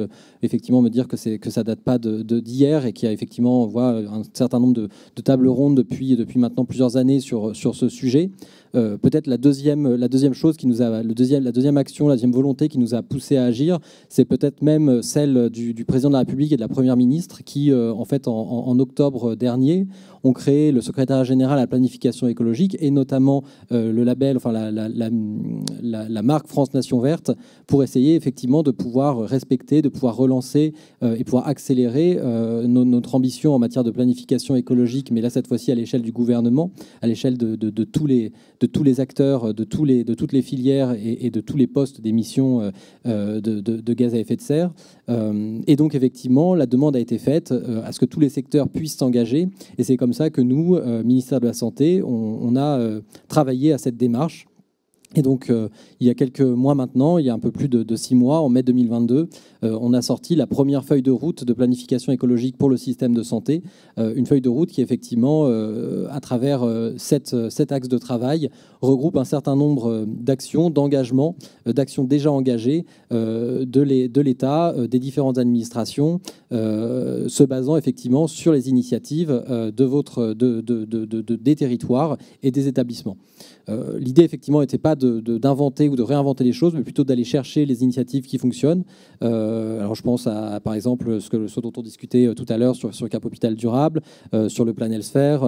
effectivement me dire que ça date pas d'hier et qu'il y a effectivement un certain nombre de tables rondes depuis maintenant plusieurs années sur ce sujet. Peut-être la deuxième chose la deuxième action, la deuxième volonté qui nous a poussé à agir, c'est peut-être même celle du président de la République et de la première ministre qui, en fait, en octobre dernier, ont créé le secrétariat général à la planification écologique et notamment le label, enfin la marque France Nation Verte, pour essayer effectivement de pouvoir respecter, de pouvoir relancer et pouvoir accélérer notre ambition en matière de planification écologique, mais là cette fois-ci à l'échelle du gouvernement, à l'échelle de tous les acteurs, de toutes les filières et de tous les postes d'émissions de gaz à effet de serre. Et donc effectivement, la demande a été faite à ce que tous les secteurs puissent s'engager. Et c'est comme ça que nous, ministère de la Santé, on a travaillé à cette démarche. Et donc, il y a quelques mois maintenant, il y a un peu plus de 6 mois, en mai 2022, on a sorti la première feuille de route de planification écologique pour le système de santé. Une feuille de route qui, effectivement, à travers 7 axes de travail, regroupe un certain nombre d'actions, d'engagements, d'actions déjà engagées de l'État, des différentes administrations, se basant effectivement sur les initiatives des territoires et des établissements. L'idée, effectivement, n'était pas d'inventer ou de réinventer les choses, mais plutôt d'aller chercher les initiatives qui fonctionnent. Alors, je pense à, par exemple, ce dont on discutait tout à l'heure sur le Cap Hôpital Durable, sur le plan Elsfer,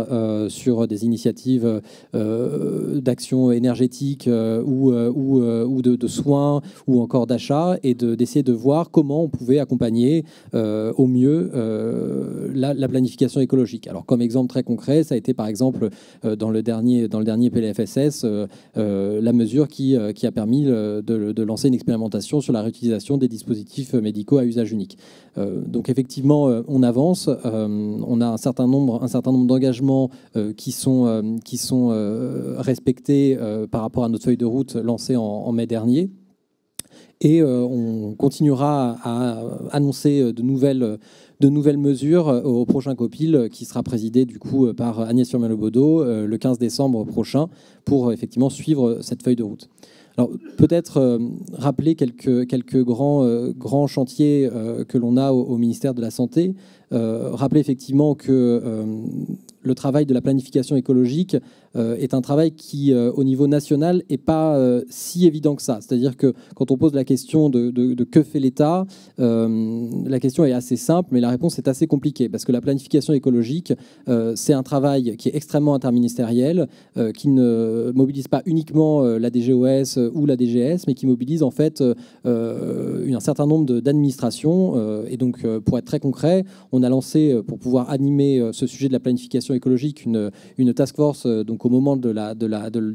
sur des initiatives d'action énergétique ou de soins ou encore d'achat, et d'essayer de voir comment on pouvait accompagner au mieux la planification écologique. Alors, comme exemple très concret, ça a été, par exemple, dans le dernier PLFSS, la mesure qui a permis de lancer une expérimentation sur la réutilisation des dispositifs médicaux à usage unique. Donc effectivement, on avance. On a un certain nombre d'engagements qui sont respectés par rapport à notre feuille de route lancée en mai dernier. Et on continuera à annoncer de nouvelles mesures au prochain COPIL qui sera présidé du coup par Agnès Firmin-Le-Bodo le 15 décembre prochain pour effectivement suivre cette feuille de route. Alors peut-être rappeler quelques grands chantiers que l'on a au ministère de la Santé. Rappeler effectivement que le travail de la planification écologique est un travail qui, au niveau national, n'est pas si évident que ça. C'est-à-dire que quand on pose la question de que fait l'État, la question est assez simple, mais la réponse est assez compliquée. Parce que la planification écologique, c'est un travail qui est extrêmement interministériel, qui ne mobilise pas uniquement la DGOS ou la DGS, mais qui mobilise en fait un certain nombre d'administrations. Et donc, pour être très concret, on a lancé, pour pouvoir animer ce sujet de la planification écologique, une task force donc au moment du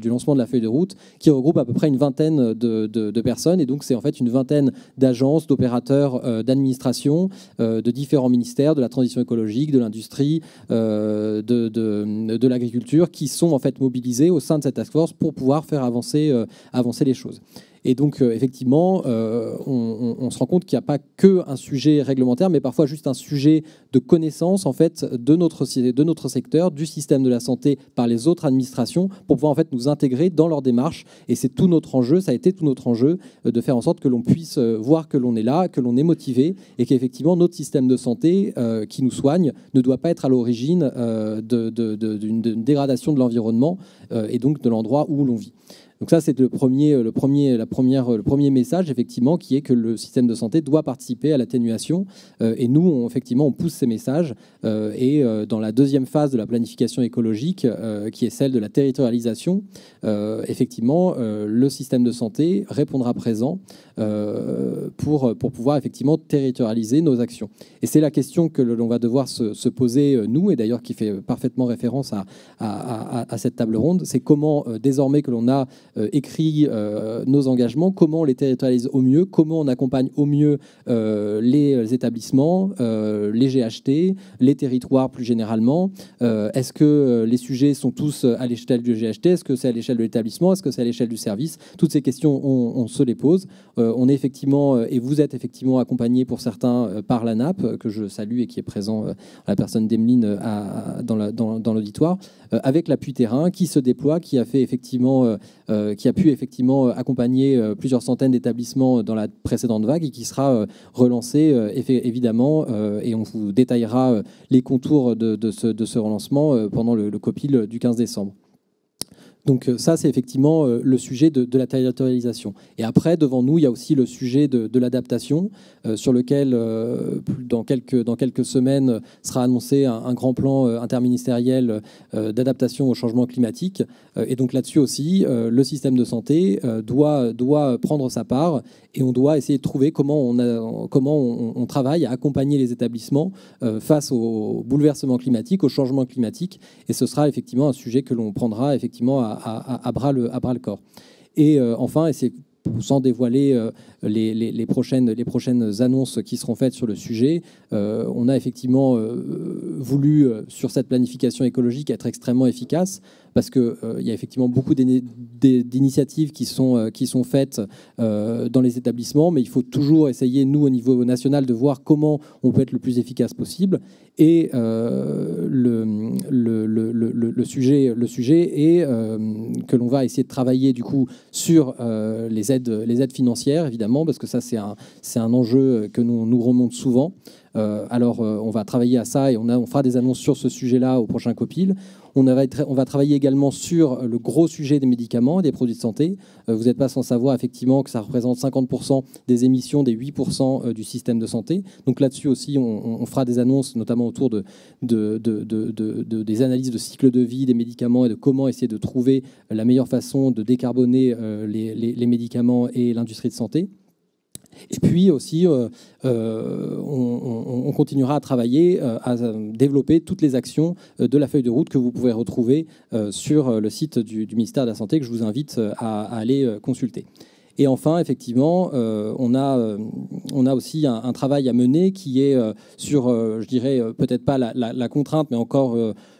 lancement de la feuille de route, qui regroupe à peu près une vingtaine de personnes. Et donc, c'est en fait une vingtaine d'agences, d'opérateurs, d'administrations, de différents ministères, de la transition écologique, de l'industrie, de l'agriculture, qui sont en fait mobilisés au sein de cette task force pour pouvoir faire avancer les choses. Et donc, effectivement, on se rend compte qu'il n'y a pas qu'un sujet réglementaire, mais parfois juste un sujet de connaissance en fait, de notre secteur, du système de la santé par les autres administrations, pour pouvoir en fait, nous intégrer dans leur démarche. Et c'est tout notre enjeu, ça a été tout notre enjeu, de faire en sorte que l'on puisse voir que l'on est là, que l'on est motivé, et qu'effectivement, notre système de santé qui nous soigne ne doit pas être à l'origine d'une dégradation de l'environnement et donc de l'endroit où l'on vit. Donc ça, c'est le premier message, effectivement, qui est que le système de santé doit participer à l'atténuation. Et nous, effectivement, on pousse ces messages. Et dans la deuxième phase de la planification écologique, qui est celle de la territorialisation, effectivement, le système de santé répondra présent pour pouvoir effectivement territorialiser nos actions. Et c'est la question que l'on va devoir se poser, nous, et d'ailleurs qui fait parfaitement référence à cette table ronde, c'est comment, désormais que l'on a écrit nos engagements, comment on les territorialise au mieux, comment on accompagne au mieux les établissements, les GHT, les territoires plus généralement. Est-ce que les sujets sont tous à l'échelle du GHT? Est-ce que c'est à l'échelle de l'établissement? Est-ce que c'est à l'échelle du service? Toutes ces questions, on se les pose. On est effectivement, et vous êtes effectivement accompagnés pour certains par l'ANAP, que je salue et qui est présent, la personne d'Emeline dans l'auditoire, avec l'appui terrain qui se déploie, qui a pu effectivement accompagner plusieurs centaines d'établissements dans la précédente vague et qui sera relancé évidemment, et on vous détaillera les contours de ce relancement pendant le COPIL du 15 décembre. Donc ça, c'est effectivement le sujet de la territorialisation. Et après, devant nous, il y a aussi le sujet de l'adaptation, sur lequel, dans quelques semaines, sera annoncé un grand plan interministériel d'adaptation au changement climatique. Et donc là-dessus aussi, le système de santé doit prendre sa part, et on doit essayer de trouver comment on travaille à accompagner les établissements face au bouleversement climatique, au changement climatique. Et ce sera effectivement un sujet que l'on prendra effectivement à bras le corps. Et enfin, et c'est sans dévoiler les prochaines annonces qui seront faites sur le sujet, on a effectivement voulu, sur cette planification écologique, être extrêmement efficace, parce qu'il y a effectivement beaucoup d'initiatives qui sont faites dans les établissements, mais il faut toujours essayer, nous, au niveau national, de voir comment on peut être le plus efficace possible. Et le sujet est que l'on va essayer de travailler du coup sur les aides financières, évidemment, parce que ça, c'est un enjeu que nous remonte souvent. Alors, on va travailler à ça et on fera des annonces sur ce sujet-là au prochain COPIL. On va travailler également sur le gros sujet des médicaments et des produits de santé. Vous n'êtes pas sans savoir effectivement que ça représente 50% des émissions, des 8% du système de santé. Donc là-dessus aussi, on fera des annonces, notamment autour des analyses de cycle de vie des médicaments et de comment essayer de trouver la meilleure façon de décarboner les médicaments et l'industrie de santé. Et puis aussi, on continuera à travailler, à développer toutes les actions de la feuille de route que vous pouvez retrouver sur le site du ministère de la Santé, que je vous invite à aller consulter. Et enfin, effectivement, on a aussi un travail à mener qui est sur, je dirais, peut-être pas la contrainte, mais encore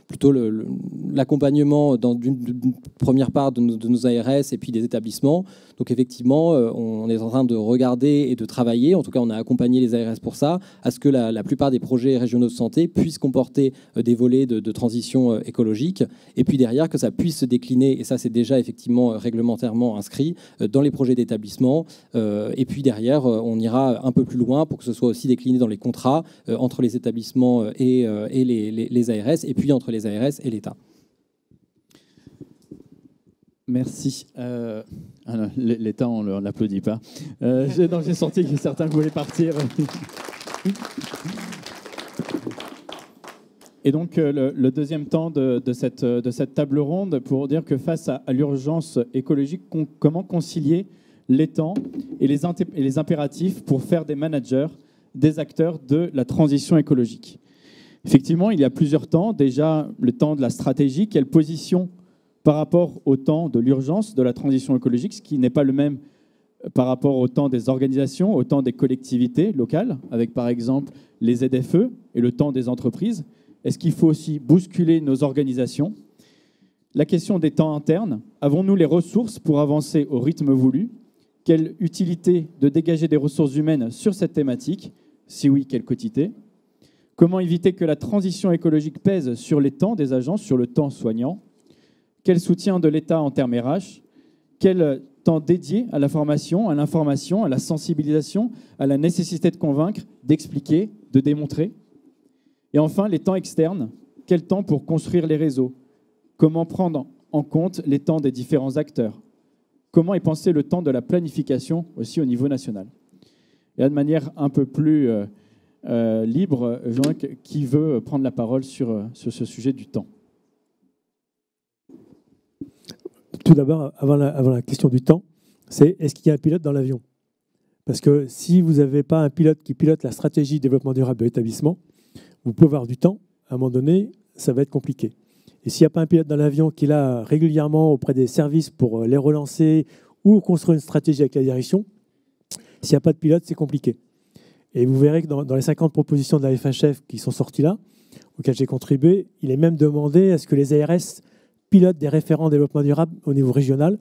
plutôt l'accompagnement d'une première part de nos ARS et puis des établissements. Donc effectivement, on est en train de regarder et de travailler, en tout cas on a accompagné les ARS pour ça, à ce que la plupart des projets régionaux de santé puissent comporter des volets de transition écologique, et puis derrière que ça puisse se décliner, et ça c'est déjà effectivement réglementairement inscrit, dans les projets d'établissement, et puis derrière on ira un peu plus loin pour que ce soit aussi décliné dans les contrats entre les établissements et les ARS, et puis entre les ARS et l'État. Merci. L'État, on ne l'applaudit pas. J'ai senti que certains voulaient partir. Et donc, le deuxième temps de cette table ronde, pour dire que face à l'urgence écologique, comment concilier les temps et les impératifs pour faire des managers, des acteurs de la transition écologique. Effectivement, il y a plusieurs temps. Déjà, le temps de la stratégie, quelle position par rapport au temps de l'urgence de la transition écologique, ce qui n'est pas le même par rapport au temps des organisations, au temps des collectivités locales, avec par exemple les ZFE et le temps des entreprises. Est-ce qu'il faut aussi bousculer nos organisations? La question des temps internes, avons-nous les ressources pour avancer au rythme voulu? Quelle utilité de dégager des ressources humaines sur cette thématique? Si oui, quelle quotité? Comment éviter que la transition écologique pèse sur les temps des agents, sur le temps soignant? Quel soutien de l'État en termes RH? Quel temps dédié à la formation, à l'information, à la sensibilisation, à la nécessité de convaincre, d'expliquer, de démontrer? Et enfin, les temps externes. Quel temps pour construire les réseaux? Comment prendre en compte les temps des différents acteurs? Comment est pensé le temps de la planification aussi au niveau national? Et de manière un peu plus libre, Jean-Luc, qui veut prendre la parole sur ce sujet du temps? Tout d'abord, avant la question du temps, c'est est-ce qu'il y a un pilote dans l'avion? Parce que si vous n'avez pas un pilote qui pilote la stratégie de développement durable de l'établissement, vous pouvez avoir du temps, à un moment donné, ça va être compliqué. Et s'il n'y a pas un pilote dans l'avion qui est là régulièrement auprès des services pour les relancer ou construire une stratégie avec la direction, s'il n'y a pas de pilote, c'est compliqué. Et vous verrez que dans les 50 propositions de la FHF qui sont sorties là, auxquelles j'ai contribué, il est même demandé à ce que les ARS pilotent des référents développement durable au niveau régional,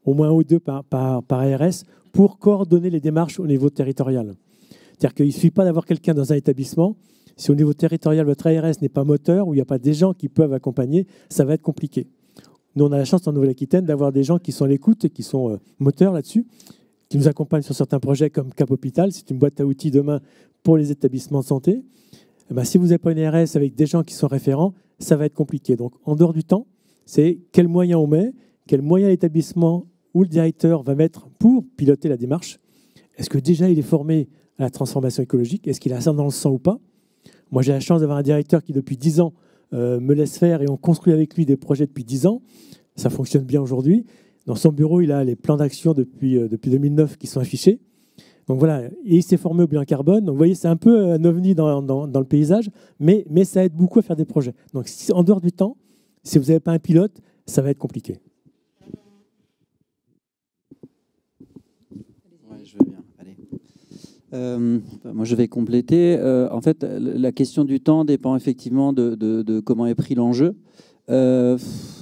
au moins un ou deux par ARS, pour coordonner les démarches au niveau territorial. C'est-à-dire qu'il ne suffit pas d'avoir quelqu'un dans un établissement. Si au niveau territorial, votre ARS n'est pas moteur, ou il n'y a pas des gens qui peuvent accompagner, ça va être compliqué. Nous, on a la chance en Nouvelle-Aquitaine d'avoir des gens qui sont à l'écoute et qui sont moteurs là-dessus, qui nous accompagnent sur certains projets comme Cap Hôpital. C'est une boîte à outils demain pour les établissements de santé. Et bien, si vous n'avez pas une ARS avec des gens qui sont référents, ça va être compliqué. Donc, en dehors du temps, c'est quels moyens on met, quels moyens l'établissement ou le directeur va mettre pour piloter la démarche. Est-ce que déjà il est formé à la transformation écologique? Est-ce qu'il a ça dans le sang ou pas? Moi, j'ai la chance d'avoir un directeur qui, depuis 10 ans, me laisse faire et on construit avec lui des projets depuis 10 ans. Ça fonctionne bien aujourd'hui. Dans son bureau, il a les plans d'action depuis 2009 qui sont affichés. Donc voilà, et il s'est formé au bilan carbone. Donc vous voyez, c'est un peu un ovni dans le paysage, mais ça aide beaucoup à faire des projets. Donc en dehors du temps, si vous n'avez pas un pilote, ça va être compliqué. Ouais, je veux bien. Allez. Moi, je vais compléter. En fait, la question du temps dépend effectivement de comment est pris l'enjeu.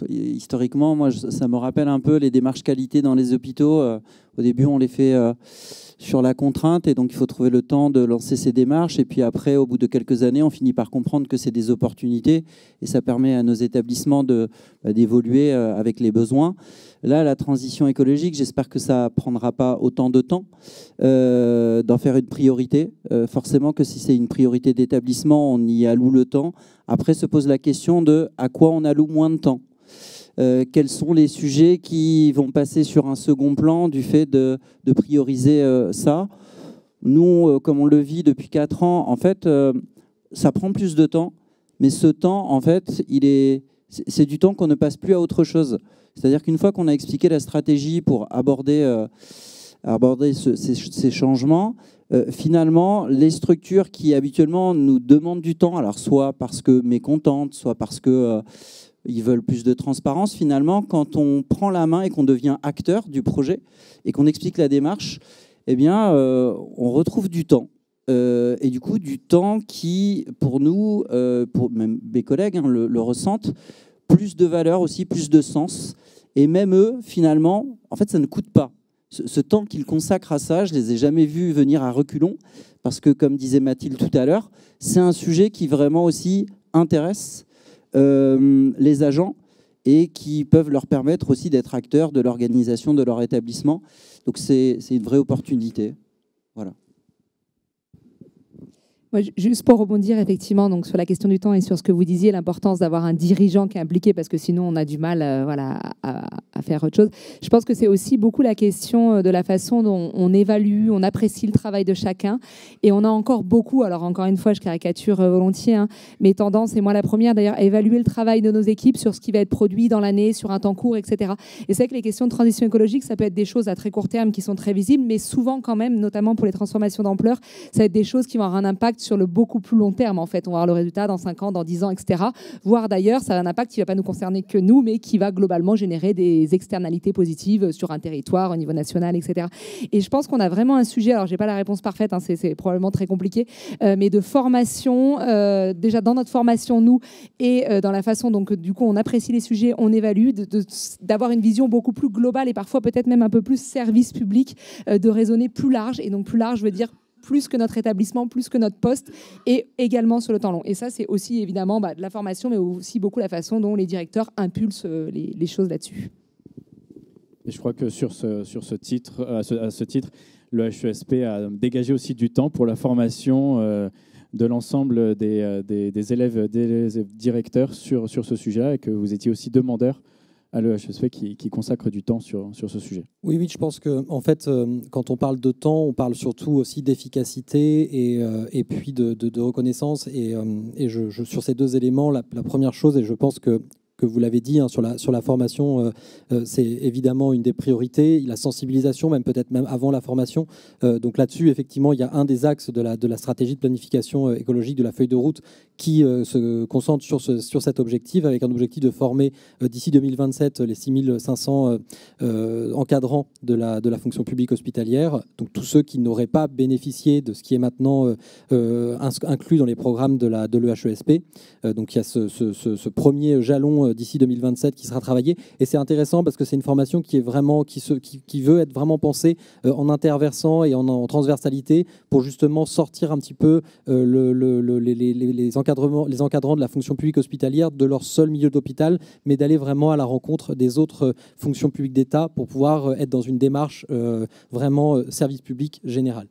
Historiquement, moi, ça me rappelle un peu les démarches qualité dans les hôpitaux. Au début, on les fait sur la contrainte et donc il faut trouver le temps de lancer ces démarches. Et puis après, au bout de quelques années, on finit par comprendre que c'est des opportunités et ça permet à nos établissements d'évoluer avec les besoins. Là, la transition écologique, j'espère que ça ne prendra pas autant de temps d'en faire une priorité. Forcément que si c'est une priorité d'établissement, on y alloue le temps. Après se pose la question de à quoi on alloue moins de temps. Quels sont les sujets qui vont passer sur un second plan du fait de prioriser ça? Nous, comme on le vit depuis 4 ans, en fait, ça prend plus de temps. Mais ce temps, en fait, c'est du temps qu'on ne passe plus à autre chose. C'est-à-dire qu'une fois qu'on a expliqué la stratégie pour aborder ces changements, finalement, les structures qui habituellement nous demandent du temps, alors soit parce que mécontentes, soit parce que ils veulent plus de transparence, finalement, quand on prend la main et qu'on devient acteur du projet et qu'on explique la démarche, eh bien, on retrouve du temps. Et du coup, du temps qui, pour nous, pour même mes collègues le ressentent, plus de valeur aussi, plus de sens. Et même eux, finalement, en fait, ça ne coûte pas. Ce temps qu'ils consacrent à ça, je ne les ai jamais vus venir à reculons, parce que, comme disait Mathilde tout à l'heure, c'est un sujet qui vraiment aussi intéresse les agents et qui peuvent leur permettre aussi d'être acteurs de l'organisation de leur établissement. Donc, c'est une vraie opportunité. Voilà. Moi, juste pour rebondir effectivement donc, sur la question du temps et sur ce que vous disiez, l'importance d'avoir un dirigeant qui est impliqué, parce que sinon on a du mal à faire autre chose. Je pense que c'est aussi beaucoup la question de la façon dont on évalue, on apprécie le travail de chacun. Et on a encore beaucoup, alors encore une fois je caricature volontiers, mais tendance, et moi la première d'ailleurs, à évaluer le travail de nos équipes sur ce qui va être produit dans l'année, sur un temps court, etc. Et c'est vrai que les questions de transition écologique, ça peut être des choses à très court terme qui sont très visibles, mais souvent quand même, notamment pour les transformations d'ampleur, ça va être des choses qui vont avoir un impact impact sur le beaucoup plus long terme. En fait, on va voir le résultat dans 5 ans, dans 10 ans, etc. Voire d'ailleurs, ça a un impact qui ne va pas nous concerner que nous, mais qui va globalement générer des externalités positives sur un territoire au niveau national, etc. Et je pense qu'on a vraiment un sujet, alors je n'ai pas la réponse parfaite, hein, c'est probablement très compliqué, mais de formation, déjà dans notre formation, nous, et dans la façon dont du coup on apprécie les sujets, on évalue, d'avoir une vision beaucoup plus globale et parfois peut-être même un peu plus service public, de raisonner plus large. Et donc plus large veut dire plus que notre établissement, plus que notre poste, et également sur le temps long. Et ça, c'est aussi évidemment de la formation, mais aussi beaucoup la façon dont les directeurs impulsent les choses là-dessus. Et je crois que à ce titre, le HESP a dégagé aussi du temps pour la formation de l'ensemble des élèves, des directeurs sur ce sujet, et que vous étiez aussi demandeur à l'EHESP qui consacre du temps sur ce sujet. Oui, je pense que en fait, quand on parle de temps, on parle surtout aussi d'efficacité et puis de reconnaissance. Et sur ces deux éléments, la première chose, et je pense que vous l'avez dit, hein, sur la formation, c'est évidemment une des priorités, la sensibilisation, peut-être même avant la formation. Donc là-dessus, effectivement, il y a un des axes de la stratégie de planification écologique de la feuille de route qui se concentre sur cet objectif, avec un objectif de former d'ici 2027 les 6500 encadrants de la fonction publique hospitalière, donc tous ceux qui n'auraient pas bénéficié de ce qui est maintenant inclus dans les programmes de l'EHESP. Donc il y a ce premier jalon d'ici 2027 qui sera travaillé, et c'est intéressant parce que c'est une formation qui est vraiment qui veut être vraiment pensée en interversant et en transversalité pour justement sortir un petit peu les encadrants de la fonction publique hospitalière de leur seul milieu d'hôpital, mais d'aller vraiment à la rencontre des autres fonctions publiques d'État pour pouvoir être dans une démarche vraiment service public général.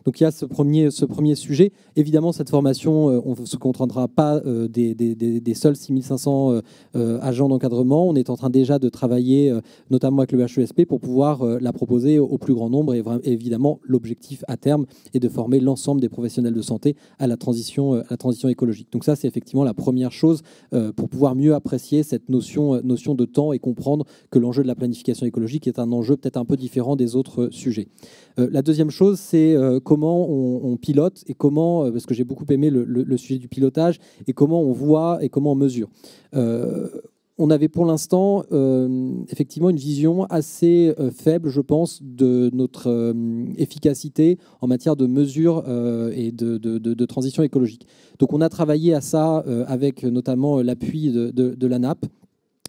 Donc il y a ce premier sujet. Évidemment, cette formation, on ne se contentera pas des seuls 6500 agents d'encadrement. On est en train déjà de travailler, notamment avec le HESP, pour pouvoir la proposer au plus grand nombre. Et évidemment, l'objectif à terme est de former l'ensemble des professionnels de santé à la transition écologique. Donc ça, c'est effectivement la première chose pour pouvoir mieux apprécier cette notion de temps et comprendre que l'enjeu de la planification écologique est un enjeu peut-être un peu différent des autres sujets. La deuxième chose, c'est comment on pilote et comment, parce que j'ai beaucoup aimé le sujet du pilotage, et comment on voit et comment on mesure. On avait pour l'instant effectivement une vision assez faible, je pense, de notre efficacité en matière de mesure et de transition écologique. Donc on a travaillé à ça avec notamment l'appui de l'ANAP,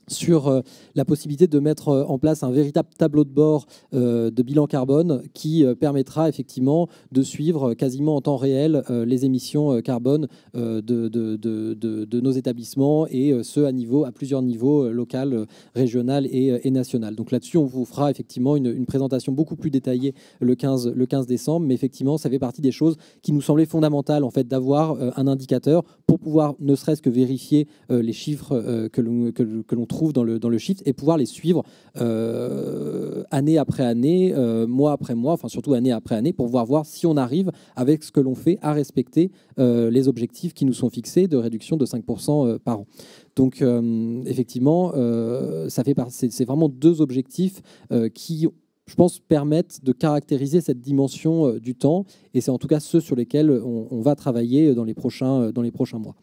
sur la possibilité de mettre en place un véritable tableau de bord de bilan carbone qui permettra effectivement de suivre quasiment en temps réel les émissions carbone de nos établissements, et à plusieurs niveaux, local, régional et national. Donc là-dessus, on vous fera effectivement une présentation beaucoup plus détaillée le 15 décembre, mais effectivement, ça fait partie des choses qui nous semblaient fondamentales, en fait, d'avoir un indicateur pour pouvoir ne serait-ce que vérifier les chiffres que l'on trouve dans le shift, et pouvoir les suivre année après année, mois après mois, enfin surtout année après année, pour voir si on arrive avec ce que l'on fait à respecter les objectifs qui nous sont fixés de réduction de 5% par an. Donc effectivement, c'est vraiment deux objectifs qui, je pense, permettent de caractériser cette dimension du temps, et c'est en tout cas ceux sur lesquels on va travailler dans les prochains mois.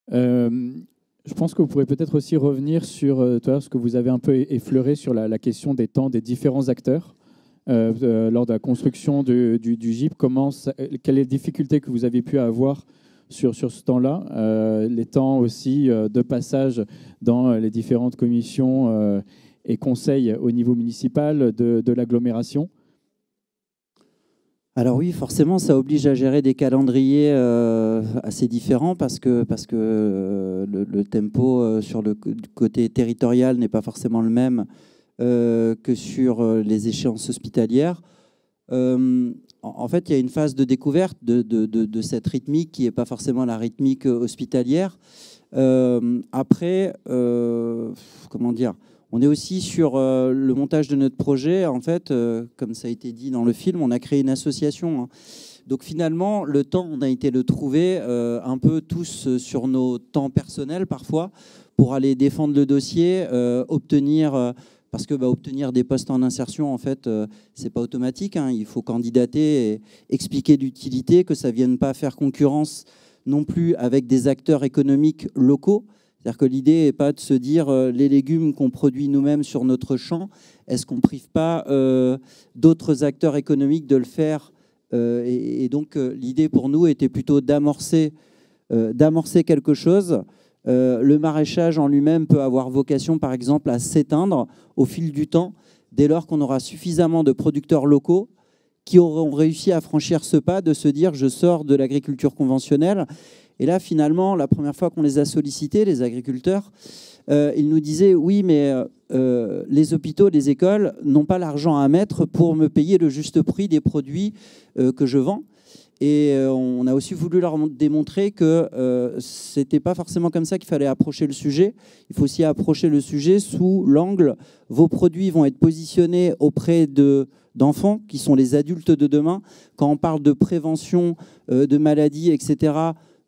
Je pense que vous pourrez peut-être aussi revenir sur ce que vous avez un peu effleuré sur la question des temps des différents acteurs lors de la construction du GIP. Quelles les difficultés que vous avez pu avoir sur ce temps-là, les temps aussi de passage dans les différentes commissions et conseils au niveau municipal de l'agglomération. Alors oui, forcément, ça oblige à gérer des calendriers assez différents parce que le tempo sur le côté territorial n'est pas forcément le même que sur les échéances hospitalières. En fait, il y a une phase de découverte de cette rythmique qui n'est pas forcément la rythmique hospitalière. Après, comment dire ? On est aussi sur le montage de notre projet. En fait, comme ça a été dit dans le film, on a créé une association. Hein. Donc finalement, le temps, on a été le trouver un peu tous sur nos temps personnels parfois pour aller défendre le dossier, obtenir parce que obtenir des postes en insertion, en fait, c'est pas automatique, hein. Il faut candidater et expliquer l'utilité, que ça vienne pas faire concurrence non plus avec des acteurs économiques locaux. C'est-à-dire que l'idée n'est pas de se dire les légumes qu'on produit nous-mêmes sur notre champ, est-ce qu'on ne prive pas d'autres acteurs économiques de le faire et donc l'idée pour nous était plutôt d'amorcer quelque chose. Le maraîchage en lui-même peut avoir vocation, par exemple, à s'éteindre au fil du temps, dès lors qu'on aura suffisamment de producteurs locaux qui auront réussi à franchir ce pas de se dire « je sors de l'agriculture conventionnelle ». Et là, finalement, la première fois qu'on les a sollicités, les agriculteurs, ils nous disaient « oui, mais les hôpitaux, les écoles n'ont pas l'argent à mettre pour me payer le juste prix des produits que je vends ». Et on a aussi voulu leur démontrer que ce n'était pas forcément comme ça qu'il fallait approcher le sujet. Il faut aussi approcher le sujet sous l'angle « vos produits vont être positionnés auprès d'enfants qui sont les adultes de demain ». Quand on parle de prévention de maladies, etc.,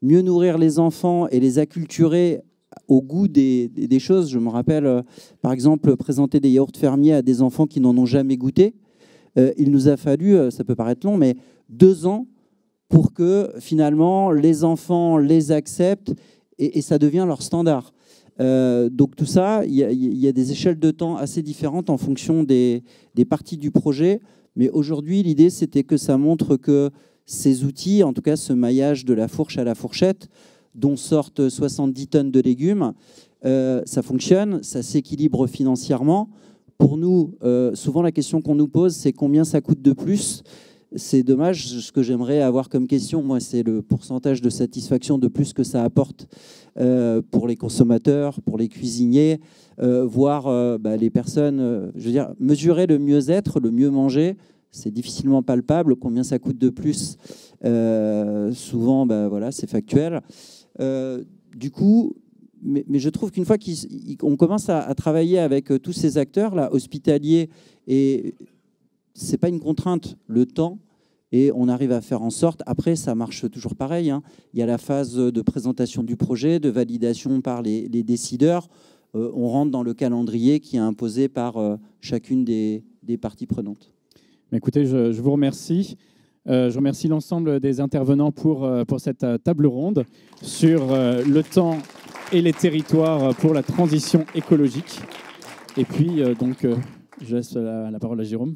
mieux nourrir les enfants et les acculturer au goût des choses. Je me rappelle, par exemple, présenter des yaourts fermiers à des enfants qui n'en ont jamais goûté. Il nous a fallu, ça peut paraître long, mais 2 ans pour que finalement les enfants les acceptent et ça devient leur standard. Donc tout ça, il y a des échelles de temps assez différentes en fonction des parties du projet. Mais aujourd'hui, l'idée, c'était que ça montre que ces outils, en tout cas ce maillage de la fourche à la fourchette, dont sortent 70 tonnes de légumes, ça fonctionne, ça s'équilibre financièrement. Pour nous, souvent la question qu'on nous pose, c'est combien ça coûte de plus. C'est dommage, ce que j'aimerais avoir comme question, moi, c'est le pourcentage de satisfaction de plus que ça apporte pour les consommateurs, pour les cuisiniers, voire les personnes, je veux dire, mesurer le mieux-être, le mieux manger, c'est difficilement palpable. Combien ça coûte de plus, souvent, voilà, c'est factuel. Du coup, mais je trouve qu'une fois qu'on commence à travailler avec tous ces acteurs, là, hospitaliers, et ce n'est pas une contrainte, le temps, et on arrive à faire en sorte, après ça marche toujours pareil, hein. Il y a la phase de présentation du projet, de validation par les décideurs, on rentre dans le calendrier qui est imposé par chacune des parties prenantes. Écoutez, je vous remercie. Je remercie l'ensemble des intervenants pour cette table ronde sur le temps et les territoires pour la transition écologique. Et puis, je laisse la parole à Jérôme.